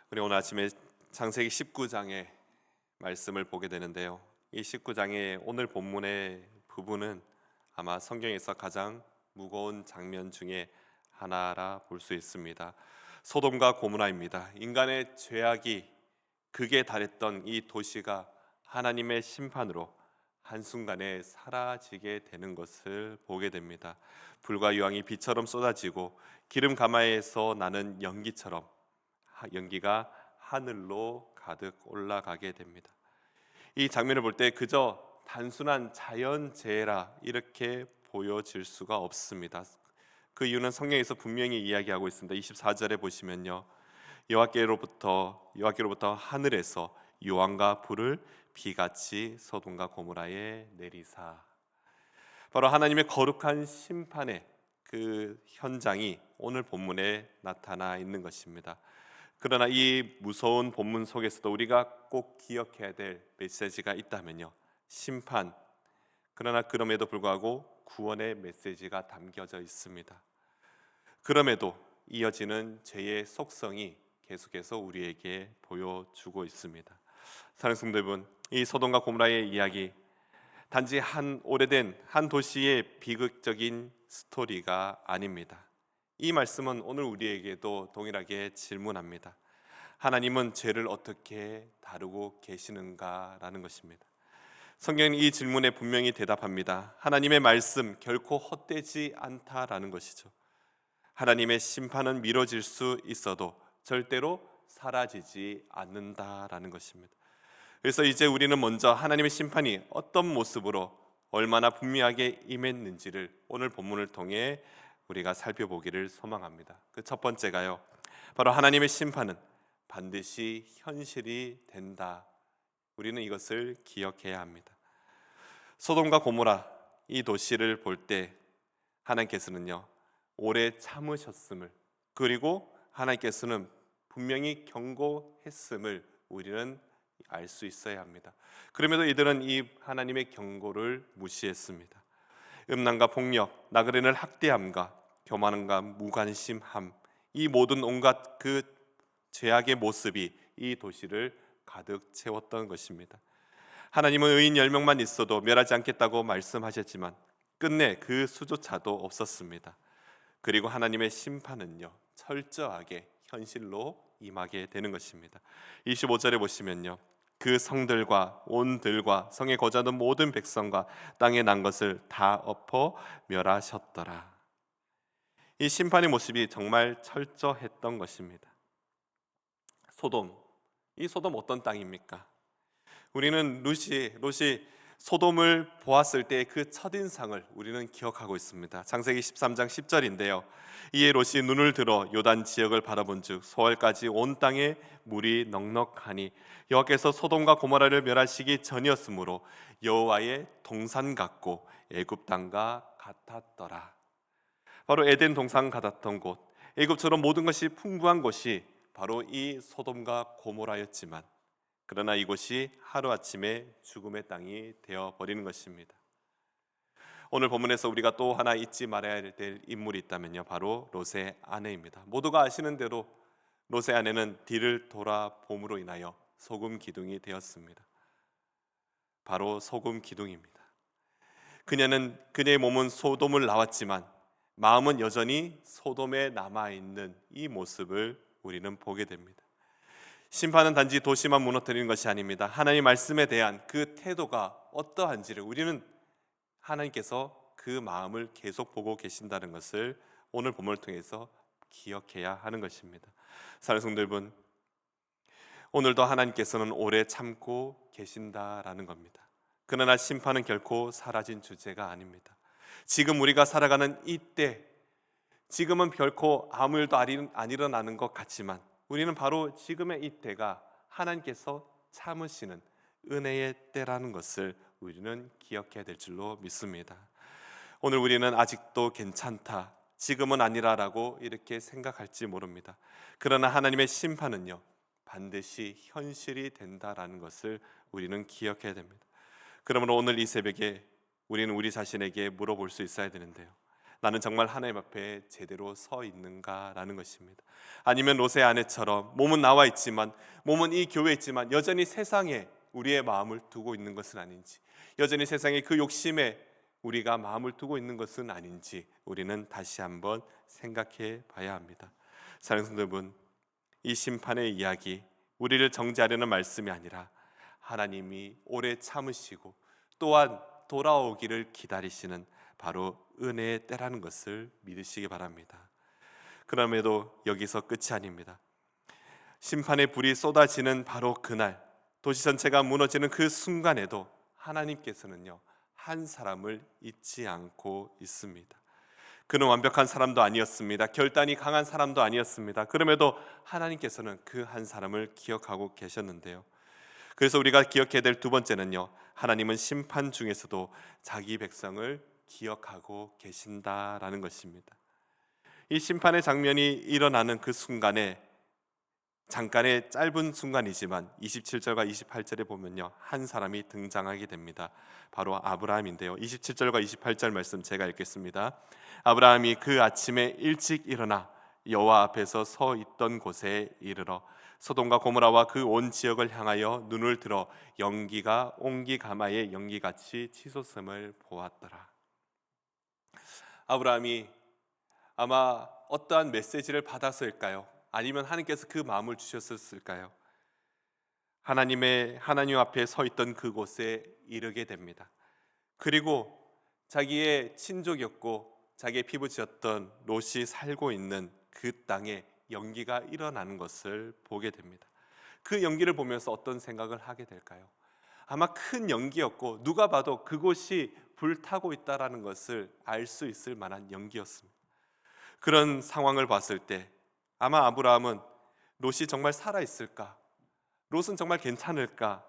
우리 오늘 아침에 창세기 19장의 말씀을 보게 되는데요. 이 19장의 오늘 본문의 부분은 아마 성경에서 가장 무거운 장면 중에 하나라 볼 수 있습니다. 소돔과 고모라입니다. 인간의 죄악이 극에 달했던 이 도시가 하나님의 심판으로 한순간에 사라지게 되는 것을 보게 됩니다. 불과 유황이 비처럼 쏟아지고 기름 가마에서 나는 연기가 하늘로 가득 올라가게 됩니다. 이 장면을 볼 때 그저 단순한 자연재해라 이렇게 보여질 수가 없습니다. 그 이유는 성경에서 분명히 이야기하고 있습니다. 24절에 보시면요, 여호와께로부터 하늘에서 유황과 불을 비같이 소돔과 고모라에 내리사. 바로 하나님의 거룩한 심판의 그 현장이 오늘 본문에 나타나 있는 것입니다. 그러나 이 무서운 본문 속에서도 우리가 꼭 기억해야 될 메시지가 있다면요, 심판, 그러나 그럼에도 불구하고 구원의 메시지가 담겨져 있습니다. 그럼에도 이어지는 죄의 속성이 계속해서 우리에게 보여주고 있습니다. 사랑하는 성도 여러분, 이 소돔과 고모라의 이야기 단지 한 오래된 한 도시의 비극적인 스토리가 아닙니다. 이 말씀은 오늘 우리에게도 동일하게 질문합니다. 하나님은 죄를 어떻게 다루고 계시는가라는 것입니다. 성경은 이 질문에 분명히 대답합니다. 하나님의 말씀 결코 헛되지 않다라는 것이죠. 하나님의 심판은 미뤄질 수 있어도 절대로 사라지지 않는다라는 것입니다. 그래서 이제 우리는 먼저 하나님의 심판이 어떤 모습으로 얼마나 분명하게 임했는지를 오늘 본문을 통해 우리가 살펴보기를 소망합니다. 그 첫 번째가요, 바로 하나님의 심판은 반드시 현실이 된다. 우리는 이것을 기억해야 합니다. 소돔과 고모라 이 도시를 볼 때 하나님께서는요, 오래 참으셨음을, 그리고 하나님께서는 분명히 경고했음을 우리는 알 수 있어야 합니다. 그럼에도 이들은 이 하나님의 경고를 무시했습니다. 음란과 폭력, 나그네를 학대함과 교만함과 무관심함, 이 모든 온갖 그 죄악의 모습이 이 도시를 가득 채웠던 것입니다. 하나님은 의인 10명만 있어도 멸하지 않겠다고 말씀하셨지만 끝내 그 수조차도 없었습니다. 그리고 하나님의 심판은요, 철저하게 현실로 임하게 되는 것입니다. 25절에 보시면요, 그 성들과 온 들과 성에 거주하는 모든 백성과 땅에 난 것을 다 엎어 멸하셨더라. 이 심판의 모습이 정말 철저했던 것입니다. 소돔, 이 소돔 어떤 땅입니까? 우리는 롯이 소돔을 보았을 때 그 첫인상을 우리는 기억하고 있습니다. 창세기 13장 10절인데요, 이에 롯이 눈을 들어 요단 지역을 바라본즉 소알까지 온 땅에 물이 넉넉하니 여호와께서 소돔과 고모라를 멸하시기 전이었으므로 여호와의 동산 같고 애굽 땅과 같았더라. 바로 에덴 동산 같았던 곳, 애굽처럼 모든 것이 풍부한 곳이 바로 이 소돔과 고모라였지만, 그러나 이곳이 하루아침에 죽음의 땅이 되어버리는 것입니다. 오늘 본문에서 우리가 또 하나 잊지 말아야 될 인물이 있다면요, 바로 롯의 아내입니다. 모두가 아시는 대로 롯의 아내는 뒤를 돌아봄으로 인하여 소금 기둥이 되었습니다. 바로 소금 기둥입니다. 그녀의 몸은 소돔을 나왔지만 마음은 여전히 소돔에 남아있는 이 모습을 우리는 보게 됩니다. 심판은 단지 도시만 무너뜨리는 것이 아닙니다. 하나님의 말씀에 대한 그 태도가 어떠한지를 우리는 하나님께서 그 마음을 계속 보고 계신다는 것을 오늘 본문을 통해서 기억해야 하는 것입니다. 사랑하는 성도 여러분, 오늘도 하나님께서는 오래 참고 계신다라는 겁니다. 그러나 심판은 결코 사라진 주제가 아닙니다. 지금 우리가 살아가는 이때, 지금은 결코 아무 일도 안 일어나는 것 같지만 우리는 바로 지금의 이때가 하나님께서 참으시는 은혜의 때라는 것을 우리는 기억해야 될 줄로 믿습니다. 오늘 우리는 아직도 괜찮다, 지금은 아니라라고 이렇게 생각할지 모릅니다. 그러나 하나님의 심판은요, 반드시 현실이 된다라는 것을 우리는 기억해야 됩니다. 그러므로 오늘 이 새벽에 우리는 우리 자신에게 물어볼 수 있어야 되는데요, 나는 정말 하나님 앞에 제대로 서 있는가라는 것입니다. 아니면 롯의 아내처럼 몸은 나와 있지만, 몸은 이 교회에 있지만 여전히 세상에 우리의 마음을 두고 있는 것은 아닌지, 여전히 세상의 그 욕심에 우리가 마음을 두고 있는 것은 아닌지 우리는 다시 한번 생각해 봐야 합니다. 사랑하는 여러분, 이 심판의 이야기, 우리를 정죄하려는 말씀이 아니라 하나님이 오래 참으시고 또한 돌아오기를 기다리시는 바로 은혜의 때라는 것을 믿으시기 바랍니다. 그럼에도 여기서 끝이 아닙니다. 심판의 불이 쏟아지는 바로 그날, 도시 전체가 무너지는 그 순간에도 하나님께서는요, 한 사람을 잊지 않고 있습니다. 그는 완벽한 사람도 아니었습니다. 결단이 강한 사람도 아니었습니다. 그럼에도 하나님께서는 그 한 사람을 기억하고 계셨는데요. 그래서 우리가 기억해야 될 두 번째는요, 하나님은 심판 중에서도 자기 백성을 기억하고 계신다라는 것입니다. 이 심판의 장면이 일어나는 그 순간에, 잠깐의 짧은 순간이지만 27절과 28절에 보면요, 한 사람이 등장하게 됩니다. 바로 아브라함인데요. 27절과 28절 말씀 제가 읽겠습니다. 아브라함이 그 아침에 일찍 일어나 여호와 앞에서 서 있던 곳에 이르러 소돔과 고모라와 그 온 지역을 향하여 눈을 들어 연기가 옹기 가마의 연기같이 치솟음을 보았더라. 아브라함이 아마 어떠한 메시지를 받아서일까요? 아니면 하나님께서 그 마음을 주셨을까요? 하나님 앞에 서 있던 그곳에 이르게 됩니다. 그리고 자기의 친족이었고 자기의 피부지였던 롯이 살고 있는 그 땅에 연기가 일어나는 것을 보게 됩니다. 그 연기를 보면서 어떤 생각을 하게 될까요? 아마 큰 연기였고 누가 봐도 그곳이 불타고 있다는 것을 알 수 있을 만한 연기였습니다. 그런 상황을 봤을 때 아마 아브라함은 롯이 정말 살아있을까? 롯은 정말 괜찮을까?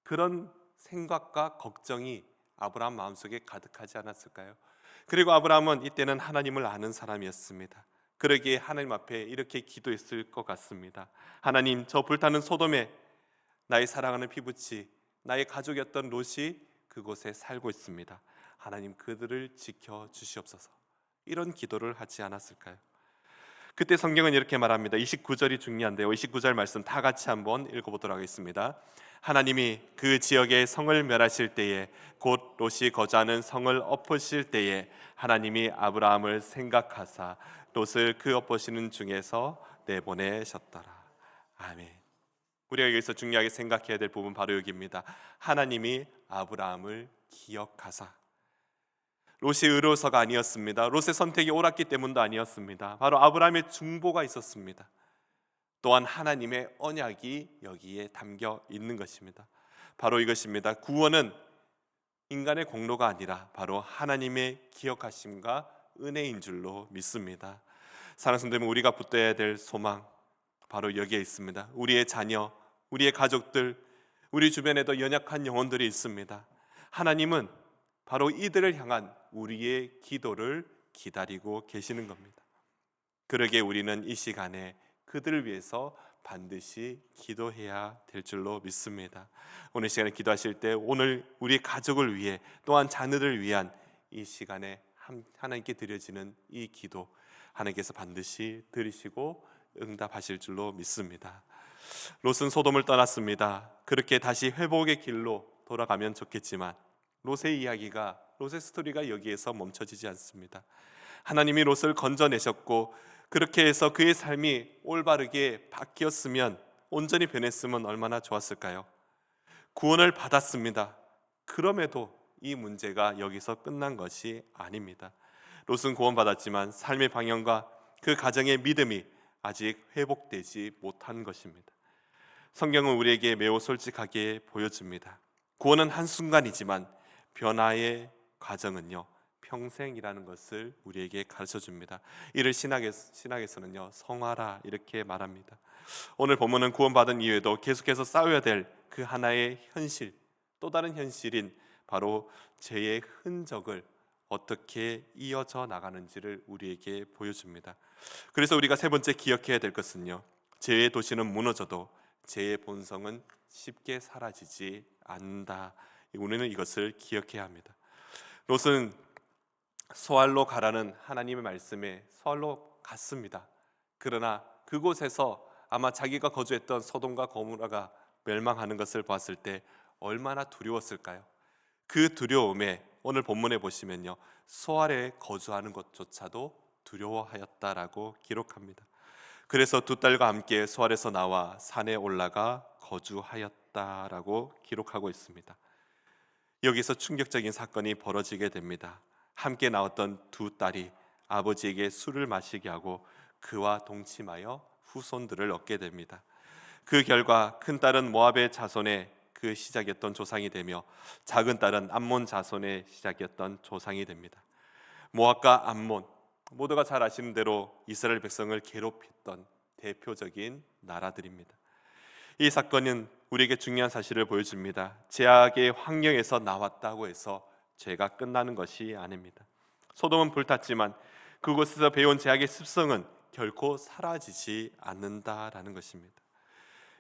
그런 생각과 걱정이 아브라함 마음속에 가득하지 않았을까요? 그리고 아브라함은 이때는 하나님을 아는 사람이었습니다. 그러기에 하나님 앞에 이렇게 기도했을 것 같습니다. 하나님, 저 불타는 소돔에 나의 사랑하는 피부치, 나의 가족이었던 롯이 그곳에 살고 있습니다. 하나님, 그들을 지켜주시옵소서. 이런 기도를 하지 않았을까요? 그때 성경은 이렇게 말합니다. 29절이 중요한데요. 29절 말씀 다 같이 한번 읽어보도록 하겠습니다. 하나님이 그 지역의 성을 멸하실 때에, 곧 롯이 거주하는 성을 엎으실 때에 하나님이 아브라함을 생각하사 롯을 그 엎으시는 중에서 내보내셨더라. 아멘. 우리가 여기서 중요하게 생각해야 될 부분 바로 여기입니다. 하나님이 아브라함을 기억하사. 롯이 의로서가 아니었습니다. 롯의 선택이 옳았기 때문도 아니었습니다. 바로 아브라함의 중보가 있었습니다. 또한 하나님의 언약이 여기에 담겨 있는 것입니다. 바로 이것입니다. 구원은 인간의 공로가 아니라 바로 하나님의 기억하심과 은혜인 줄로 믿습니다. 사랑하는 성도님, 우리가 붙들어야 될 소망 바로 여기에 있습니다. 우리의 자녀, 우리의 가족들, 우리 주변에도 연약한 영혼들이 있습니다. 하나님은 바로 이들을 향한 우리의 기도를 기다리고 계시는 겁니다. 그러기에 우리는 이 시간에 그들을 위해서 반드시 기도해야 될 줄로 믿습니다. 오늘 시간에 기도하실 때 오늘 우리 가족을 위해 또한 자녀를 위한 이 시간에 하나님께 드려지는 이 기도 하나님께서 반드시 들으시고 응답하실 줄로 믿습니다. 롯은 소돔을 떠났습니다. 그렇게 다시 회복의 길로 돌아가면 좋겠지만 롯의 이야기가, 롯의 스토리가 여기에서 멈춰지지 않습니다. 하나님이 롯을 건져내셨고 그렇게 해서 그의 삶이 올바르게 바뀌었으면, 온전히 변했으면 얼마나 좋았을까요? 구원을 받았습니다. 그럼에도 이 문제가 여기서 끝난 것이 아닙니다. 롯은 구원받았지만 삶의 방향과 그 가정의 믿음이 아직 회복되지 못한 것입니다. 성경은 우리에게 매우 솔직하게 보여줍니다. 구원은 한순간이지만 변화의 과정은요 평생이라는 것을 우리에게 가르쳐줍니다. 이를 신학에서는요 성화라 이렇게 말합니다. 오늘 본문은 구원받은 이후에도 계속해서 싸워야 될 그 하나의 현실, 또 다른 현실인 바로 죄의 흔적을 어떻게 이어져 나가는지를 우리에게 보여줍니다. 그래서 우리가 세 번째 기억해야 될 것은요, 죄의 도시는 무너져도 죄의 본성은 쉽게 사라지지 않는다. 우리는 이것을 기억해야 합니다. 롯은 소알로 가라는 하나님의 말씀에 소알로 갔습니다. 그러나 그곳에서 아마 자기가 거주했던 소돔과 고모라가 멸망하는 것을 봤을 때 얼마나 두려웠을까요? 그 두려움에 오늘 본문에 보시면요, 소알에 거주하는 것조차도 두려워하였다라고 기록합니다. 그래서 두 딸과 함께 소알에서 나와 산에 올라가 거주하였다라고 기록하고 있습니다. 여기서 충격적인 사건이 벌어지게 됩니다. 함께 나왔던 두 딸이 아버지에게 술을 마시게 하고 그와 동침하여 후손들을 얻게 됩니다. 그 결과 큰 딸은 모압의 자손의 그 시작이었던 조상이 되며 작은 딸은 암몬 자손의 시작이었던 조상이 됩니다. 모압과 암몬, 모두가 잘 아시는 대로 이스라엘 백성을 괴롭혔던 대표적인 나라들입니다. 이 사건은 우리에게 중요한 사실을 보여줍니다. 죄악의 환경에서 나왔다고 해서 죄가 끝나는 것이 아닙니다. 소돔은 불탔지만 그곳에서 배운 죄악의 습성은 결코 사라지지 않는다라는 것입니다.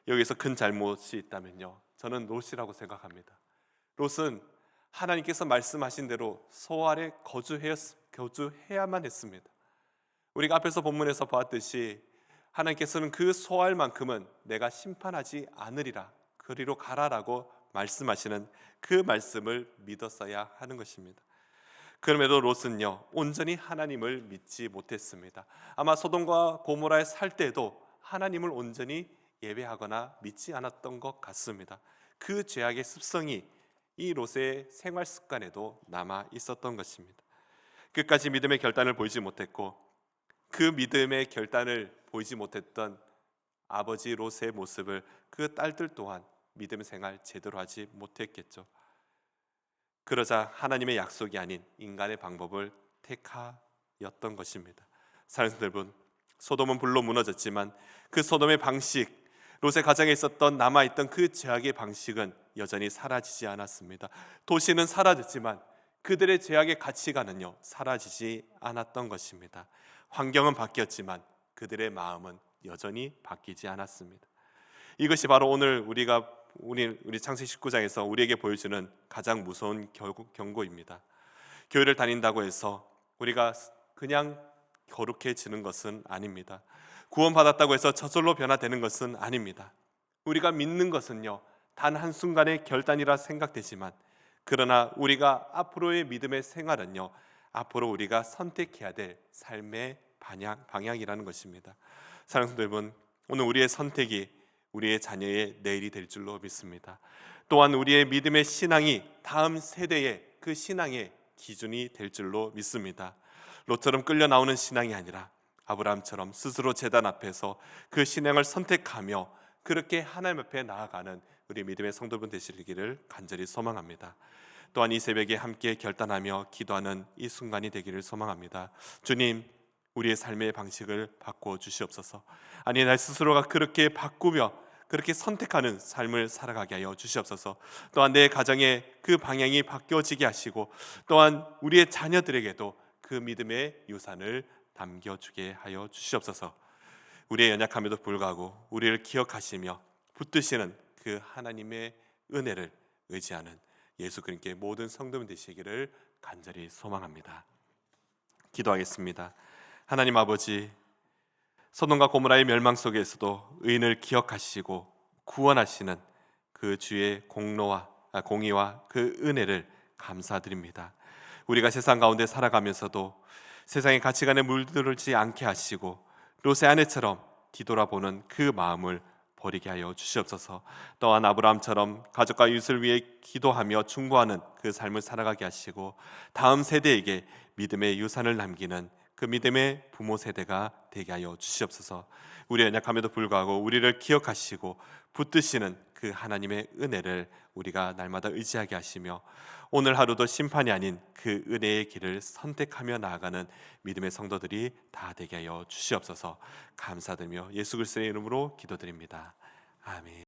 여기서 큰 잘못이 있다면요, 저는 롯이라고 생각합니다. 롯은 하나님께서 말씀하신 대로 소알에 거주해야만 했습니다. 우리가 앞에서 본문에서 보았듯이 하나님께서는 그 소알만큼은 내가 심판하지 않으리라, 그리로 가라라고 말씀하시는 그 말씀을 믿었어야 하는 것입니다. 그럼에도 롯은요, 온전히 하나님을 믿지 못했습니다. 아마 소돔과 고모라에 살 때도 하나님을 온전히 예배하거나 믿지 않았던 것 같습니다. 그 죄악의 습성이 이 롯의 생활 습관에도 남아 있었던 것입니다. 끝까지 믿음의 결단을 보이지 못했고 그 믿음의 결단을 보이지 못했던 아버지 롯의 모습을 그 딸들 또한 믿음의 생활 제대로 하지 못했겠죠. 그러자 하나님의 약속이 아닌 인간의 방법을 택하였던 것입니다. 사랑하는 여러분, 소돔은 불로 무너졌지만 그 소돔의 방식, 롯의 가정에 있었던 남아있던 그 죄악의 방식은 여전히 사라지지 않았습니다. 도시는 사라졌지만 그들의 죄악의 가치관은요, 사라지지 않았던 것입니다. 환경은 바뀌었지만 그들의 마음은 여전히 바뀌지 않았습니다. 이것이 바로 오늘 우리 창세기 19장에서 우리에게 보여주는 가장 무서운 경고입니다. 교회를 다닌다고 해서 우리가 그냥 거룩해지는 것은 아닙니다. 구원받았다고 해서 저절로 변화되는 것은 아닙니다. 우리가 믿는 것은요, 단 한순간의 결단이라 생각되지만 그러나 우리가 앞으로의 믿음의 생활은요, 앞으로 우리가 선택해야 될 삶의 방향이라는 것입니다. 사랑하는 여러분, 오늘 우리의 선택이 우리의 자녀의 내일이 될 줄로 믿습니다. 또한 우리의 믿음의 신앙이 다음 세대의 그 신앙의 기준이 될 줄로 믿습니다. 롯처럼 끌려 나오는 신앙이 아니라 아브라함처럼 스스로 제단 앞에서 그 신앙을 선택하며 그렇게 하나님 앞에 나아가는 우리 믿음의 성도분 되시기를 간절히 소망합니다. 또한 이 새벽에 함께 결단하며 기도하는 이 순간이 되기를 소망합니다. 주님, 우리의 삶의 방식을 바꿔 주시옵소서. 아니, 나 스스로가 그렇게 바꾸며 그렇게 선택하는 삶을 살아가게 하여 주시옵소서. 또한 내 가정의 그 방향이 바뀌어지게 하시고 또한 우리의 자녀들에게도 그 믿음의 유산을 남겨주게 하여 주시옵소서. 우리의 연약함에도 불구하고 우리를 기억하시며 붙드시는 그 하나님의 은혜를 의지하는 예수 그리스도의 모든 성도분 되시기를 간절히 소망합니다. 기도하겠습니다. 하나님 아버지, 소돔과 고모라의 멸망 속에서도 의인을 기억하시고 구원하시는 그 주의 공의와 그 은혜를 감사드립니다. 우리가 세상 가운데 살아가면서도 세상의 가치관에 물들지 않게 하시고 롯의 아내처럼 뒤돌아보는 그 마음을 버리게 하여 주시옵소서. 또한 아브라함처럼 가족과 이웃을 위해 기도하며 중보하는 그 삶을 살아가게 하시고 다음 세대에게 믿음의 유산을 남기는 그 믿음의 부모 세대가 되게 하여 주시옵소서. 우리의 연약함에도 불구하고 우리를 기억하시고 붙드시는 그 하나님의 은혜를 우리가 날마다 의지하게 하시며 오늘 하루도 심판이 아닌 그 은혜의 길을 선택하며 나아가는 믿음의 성도들이 다 되게 하여 주시옵소서. 감사드리며 예수 그리스도의 이름으로 기도드립니다. 아멘.